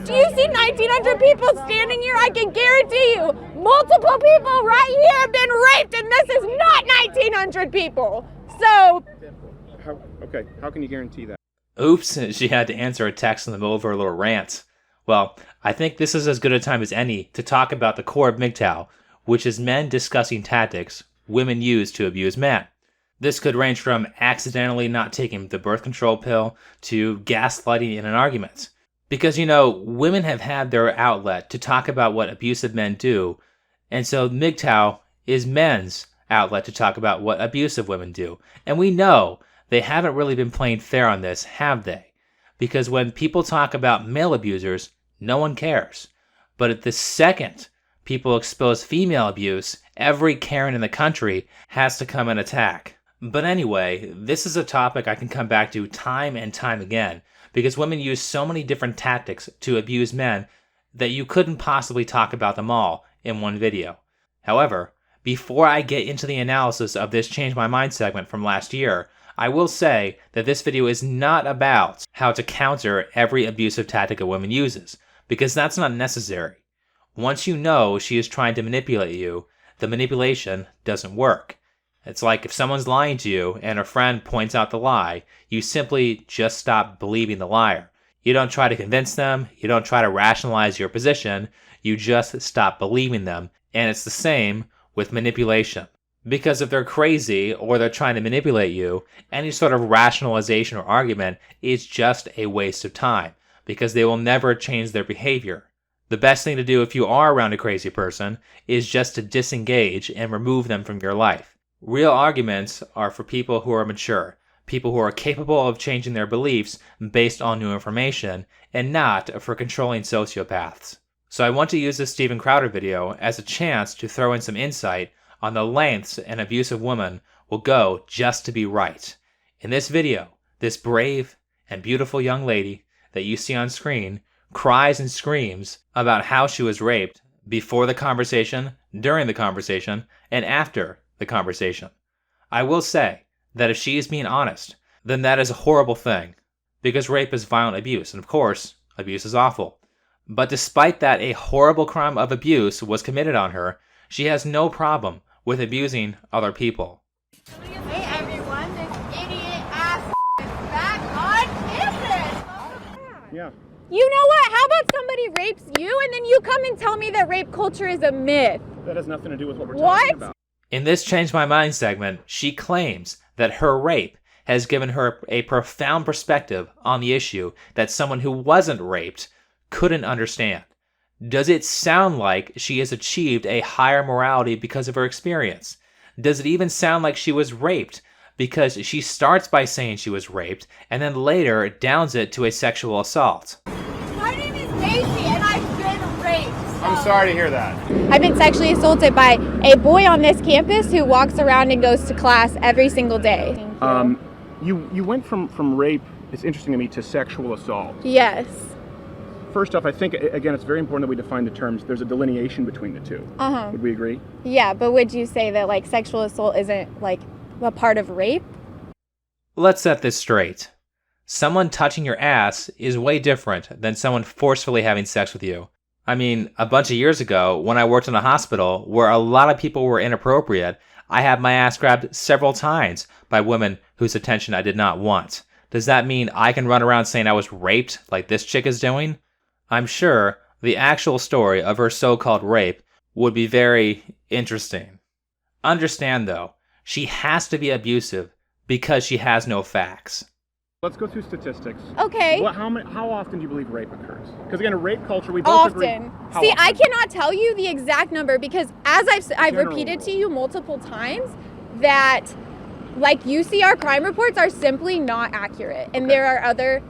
Do you see 1,900 people standing here? I can guarantee you, multiple people right here have been raped, and this is not 1,900 people. So, how can you guarantee that? Oops, she had to answer a text in the middle of her little rant. Well, I think this is as good a time as any to talk about the core of MGTOW, which is men discussing tactics women use to abuse men. This could range from accidentally not taking the birth control pill to gaslighting in an argument. Because, women have had their outlet to talk about what abusive men do, and so MGTOW is men's outlet to talk about what abusive women do. And we know they haven't really been playing fair on this, have they? Because when people talk about male abusers, no one cares. But at the second people expose female abuse, every Karen in the country has to come and attack. But anyway, this is a topic I can come back to time and time again, because women use so many different tactics to abuse men that you couldn't possibly talk about them all in one video. However, before I get into the analysis of this Change My Mind segment from last year, I will say that this video is not about how to counter every abusive tactic a woman uses, because that's not necessary. Once you know she is trying to manipulate you, the manipulation doesn't work. It's like if someone's lying to you and a friend points out the lie, you simply just stop believing the liar. You don't try to convince them, you don't try to rationalize your position, you just stop believing them. And it's the same with manipulation. Because if they're crazy or they're trying to manipulate you, any sort of rationalization or argument is just a waste of time, because they will never change their behavior. The best thing to do if you are around a crazy person is just to disengage and remove them from your life. Real arguments are for people who are mature, people who are capable of changing their beliefs based on new information, and not for controlling sociopaths. So I want to use this Steven Crowder video as a chance to throw in some insight on the lengths an abusive woman will go just to be right. In this video, this brave and beautiful young lady that you see on screen cries and screams about how she was raped before the conversation, during the conversation, and after the conversation. I will say that if she is being honest, then that is a horrible thing, because rape is violent abuse, and of course, abuse is awful. But despite that a horrible crime of abuse was committed on her, she has no problem with abusing other people. hey everyone, this idiot ass is back on campus! Yeah. You know what? How about somebody rapes you and then you come and tell me that rape culture is a myth? That has nothing to do with what we're talking about. In this Change My Mind segment, she claims that her rape has given her a profound perspective on the issue that someone who wasn't raped couldn't understand. Does it sound like she has achieved a higher morality because of her experience? Does it even sound like she was raped because she starts by saying she was raped and then later downs it to a sexual assault? My name is Macy and I've been raped. I'm sorry to hear that. I've been sexually assaulted by a boy on this campus who walks around and goes to class every single day. You went from rape, it's interesting to me, to sexual assault. Yes. First off, I think, again, it's very important that we define the terms. There's a delineation between the two. Uh-huh. Would we agree? Yeah, but would you say that like sexual assault isn't like a part of rape? Let's set this straight. Someone touching your ass is way different than someone forcefully having sex with you. I mean, a bunch of years ago, when I worked in a hospital where a lot of people were inappropriate, I had my ass grabbed several times by women whose attention I did not want. Does that mean I can run around saying I was raped like this chick is doing? I'm sure the actual story of her so-called rape would be very interesting. Understand, though, she has to be abusive because she has no facts. Let's go through statistics. Okay. How often do you believe rape occurs? Because again, a rape culture, we both agree. Often. How See, often? I cannot tell you the exact number because as I've General repeated to rule. you multiple times that like you see our crime reports are simply not accurate. And Okay. there are other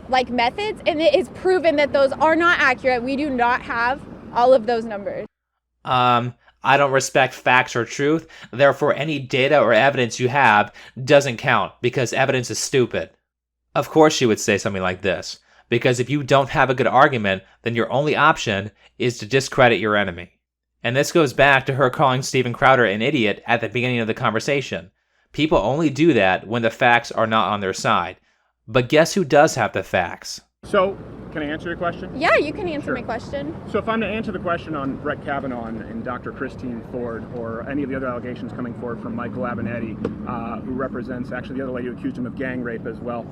like methods and it is proven that those are not accurate. We do not have all of those numbers. I don't respect facts or truth. Therefore, any data or evidence you have doesn't count because evidence is stupid. Of course she would say something like this, because if you don't have a good argument, then your only option is to discredit your enemy. And this goes back to her calling Steven Crowder an idiot at the beginning of the conversation. People only do that when the facts are not on their side. But guess who does have the facts? So, Can I answer your question? Yeah, you can answer Sure. my question. So if I'm to answer the question on Brett Kavanaugh and Dr. Christine Ford, or any of the other allegations coming forward from Michael Avenatti, who represents actually the other lady who accused him of gang rape as well,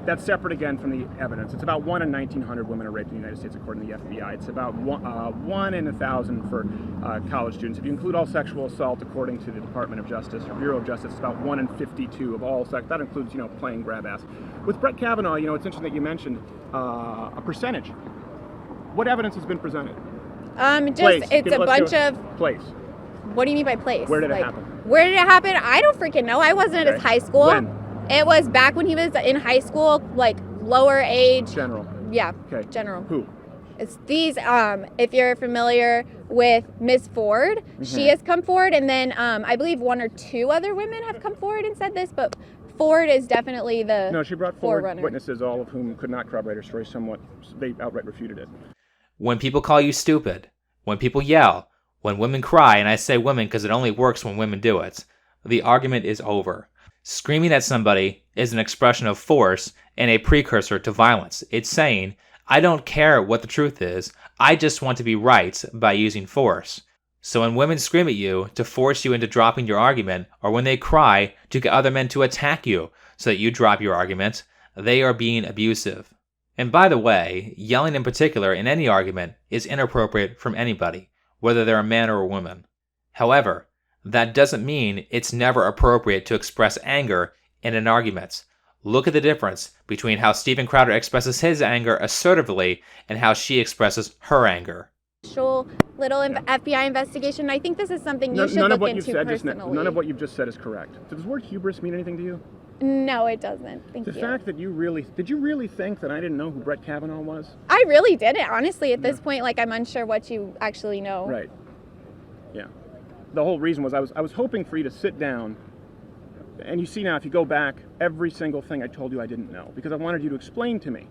that's separate again from the evidence. It's about 1 in 1,900 women are raped in the United States according to the FBI. It's about 1 in 1,000 for college students. If you include all sexual assault, according to the Department of Justice or Bureau of Justice, it's about 1 in 52 of all sex. That includes, playing grab ass. With Brett Kavanaugh, it's interesting that you mentioned a percentage. What evidence has been presented? It's a bunch of. Place. What do you mean by place? Where did it happen? Where did it happen? I don't freaking know. I wasn't at his high school. When? It was back when he was in high school, like lower age. General. Yeah. Okay. General. Who? It's these. If you're familiar with Ms. Ford, she has come forward, and then I believe 1 or 2 other women have come forward and said this, but Ford is definitely the. No, she brought forward forerunner. witnesses, all of whom could not corroborate her story. Somewhat, they outright refuted it. When people call you stupid, when people yell, when women cry, and I say women because it only works when women do it, the argument is over. Screaming at somebody is an expression of force and a precursor to violence. It's saying, I don't care what the truth is, I just want to be right by using force. So when women scream at you to force you into dropping your argument, or when they cry to get other men to attack you so that you drop your argument, they are being abusive. And by the way, yelling in particular in any argument is inappropriate from anybody, whether they're a man or a woman. However, that doesn't mean it's never appropriate to express anger in an argument. Look at the difference between how Steven Crowder expresses his anger assertively and how she expresses her anger. Little FBI investigation. I think this is something you should look into personally. None of what you've just said is correct. Does the word hubris mean anything to you? No, it doesn't. Thank you. The fact that did you really think that I didn't know who Brett Kavanaugh was? I really didn't, honestly. At this point, I'm unsure what you actually know. Right. Yeah. The whole reason was I was hoping for you to sit down, and you see now if you go back, every single thing I told you I didn't know, because I wanted you to explain to me.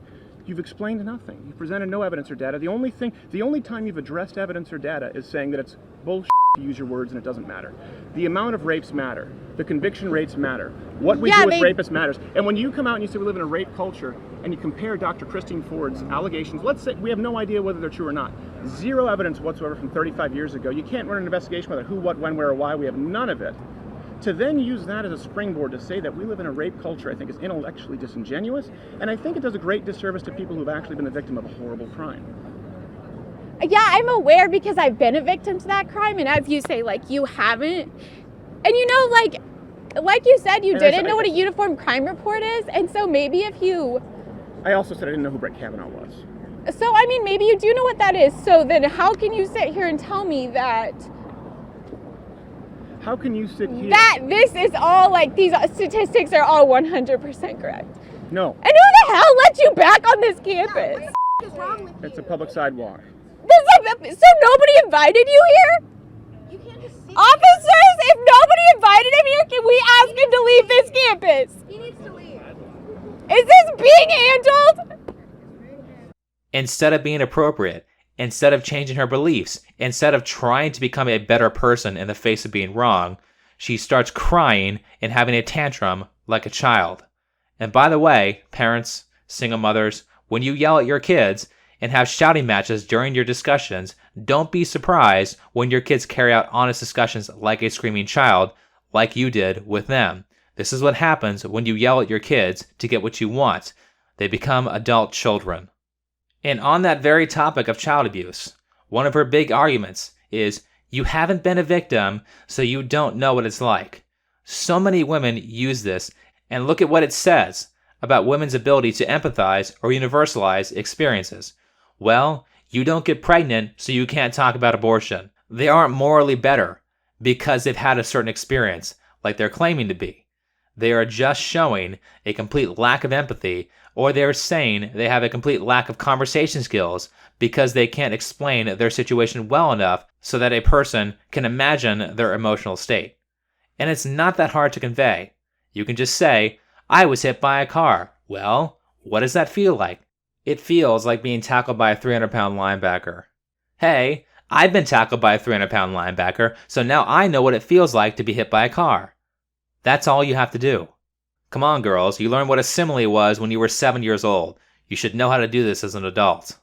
You've explained nothing. You've presented no evidence or data. The only time you've addressed evidence or data is saying that it's bullshit to use your words and it doesn't matter. The amount of rapes matter. The conviction rates matter. What we do with rapists matters. And when you come out and you say we live in a rape culture, and you compare Dr. Christine Ford's allegations, let's say we have no idea whether they're true or not. Zero evidence whatsoever from 35 years ago. You can't run an investigation whether who, what, when, where, or why. We have none of it. To then use that as a springboard to say that we live in a rape culture, I think is intellectually disingenuous, and I think it does a great disservice to people who've actually been the victim of a horrible crime. Yeah, I'm aware because I've been a victim to that crime, and as you say, you haven't. And like you said, you didn't know what a uniform crime report is, and so maybe if you... I also said I didn't know who Brett Kavanaugh was. So, maybe you do know what that is, so then how can you sit here and tell me that... How can you sit here... That this is all, these statistics are all 100% correct. No. And who the hell let you back on this campus? What the is wrong with you? It's a public sidewalk. So nobody invited you here? You can't just sit Officers, if nobody invited him here, can we ask him to leave this campus? He needs to leave. Is this being handled? Instead of being appropriate, instead of changing her beliefs, instead of trying to become a better person in the face of being wrong, she starts crying and having a tantrum like a child. And by the way, parents, single mothers, when you yell at your kids and have shouting matches during your discussions, don't be surprised when your kids carry out honest discussions like a screaming child, like you did with them. This is what happens when you yell at your kids to get what you want. They become adult children. And on that very topic of child abuse, one of her big arguments is, you haven't been a victim, so you don't know what it's like. So many women use this, and look at what it says about women's ability to empathize or universalize experiences. Well, you don't get pregnant, so you can't talk about abortion. They aren't morally better because they've had a certain experience, like they're claiming to be. They are just showing a complete lack of empathy, or they're saying they have a complete lack of conversation skills because they can't explain their situation well enough so that a person can imagine their emotional state. And it's not that hard to convey. You can just say, I was hit by a car. Well, what does that feel like? It feels like being tackled by a 300-pound linebacker. Hey, I've been tackled by a 300-pound linebacker, so now I know what it feels like to be hit by a car. That's all you have to do. Come on, girls, you learned what a simile was when you were 7 years old. You should know how to do this as an adult.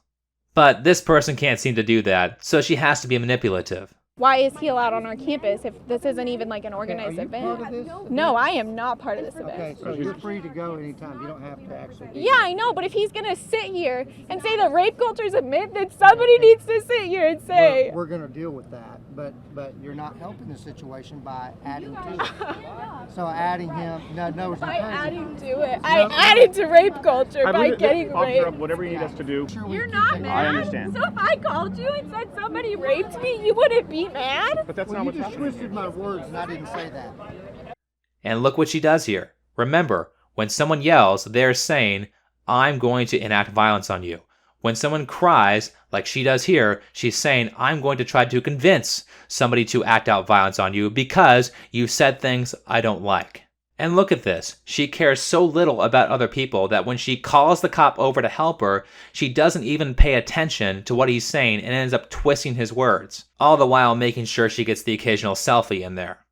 But this person can't seem to do that, so she has to be manipulative. Why is he allowed on our campus if this isn't even like an Okay, organized are you event? part of this? No, I am not part of this event. Okay, so you're free to go anytime. You don't have to actually be Yeah, I know, but if he's gonna sit here and say that rape culture is a myth, then somebody needs to sit here and say. We're going to deal with that, but you're not helping the situation by adding to it. So adding him, no, it's By encouraging. adding to it, I added to rape culture I by believe that getting officer, raped. whatever you need us to do. Sure, we You're keep not it- mad. I understand. So if I called you and said somebody raped me, you wouldn't be mad? But that's Well, not you what's just happening. twisted my words and I didn't say that. And look what she does here. Remember, when someone yells, they're saying, I'm going to enact violence on you. When someone cries, like she does here, she's saying, I'm going to try to convince somebody to act out violence on you because you said things I don't like. And look at this. She cares so little about other people that when she calls the cop over to help her, she doesn't even pay attention to what he's saying and ends up twisting his words, all the while making sure she gets the occasional selfie in there.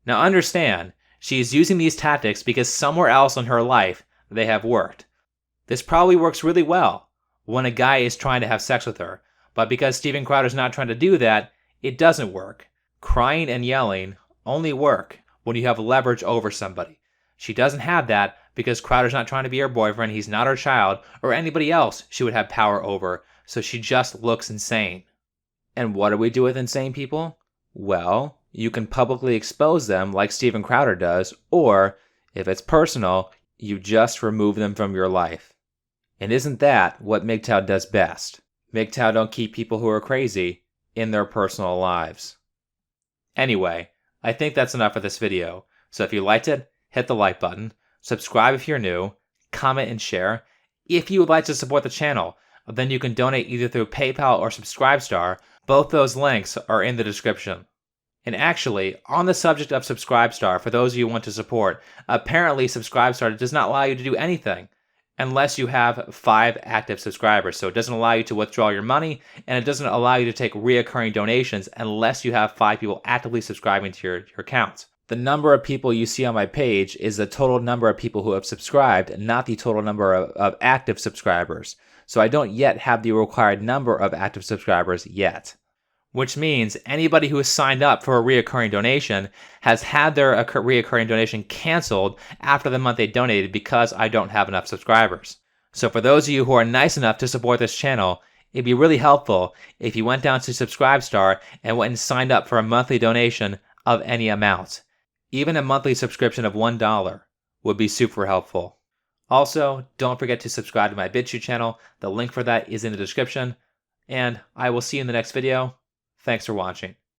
Now understand, she's using these tactics because somewhere else in her life they have worked. This probably works really well when a guy is trying to have sex with her, but because Steven Crowder's not trying to do that, it doesn't work. Crying and yelling only work when you have leverage over somebody. She doesn't have that because Crowder's not trying to be her boyfriend, he's not her child, or anybody else she would have power over, so she just looks insane. And what do we do with insane people? Well, you can publicly expose them like Steven Crowder does, or, if it's personal, you just remove them from your life. And isn't that what MGTOW does best? MGTOW don't keep people who are crazy in their personal lives. Anyway, I think that's enough for this video. So if you liked it, hit the like button, subscribe if you're new, comment and share. If you would like to support the channel, then you can donate either through PayPal or Subscribestar. Both those links are in the description. And actually, on the subject of Subscribestar, for those of you who want to support, apparently Subscribestar does not allow you to do anything unless you have 5 active subscribers. So it doesn't allow you to withdraw your money, and it doesn't allow you to take reoccurring donations unless you have 5 people actively subscribing to your account. The number of people you see on my page is the total number of people who have subscribed, not the total number of active subscribers. So I don't yet have the required number of active subscribers yet. Which means anybody who has signed up for a reoccurring donation has had their reoccurring donation canceled after the month they donated because I don't have enough subscribers. So for those of you who are nice enough to support this channel, it'd be really helpful if you went down to Subscribestar and went and signed up for a monthly donation of any amount. Even a monthly subscription of $1 would be super helpful. Also, don't forget to subscribe to my Bitchute channel. The link for that is in the description. And I will see you in the next video. Thanks for watching.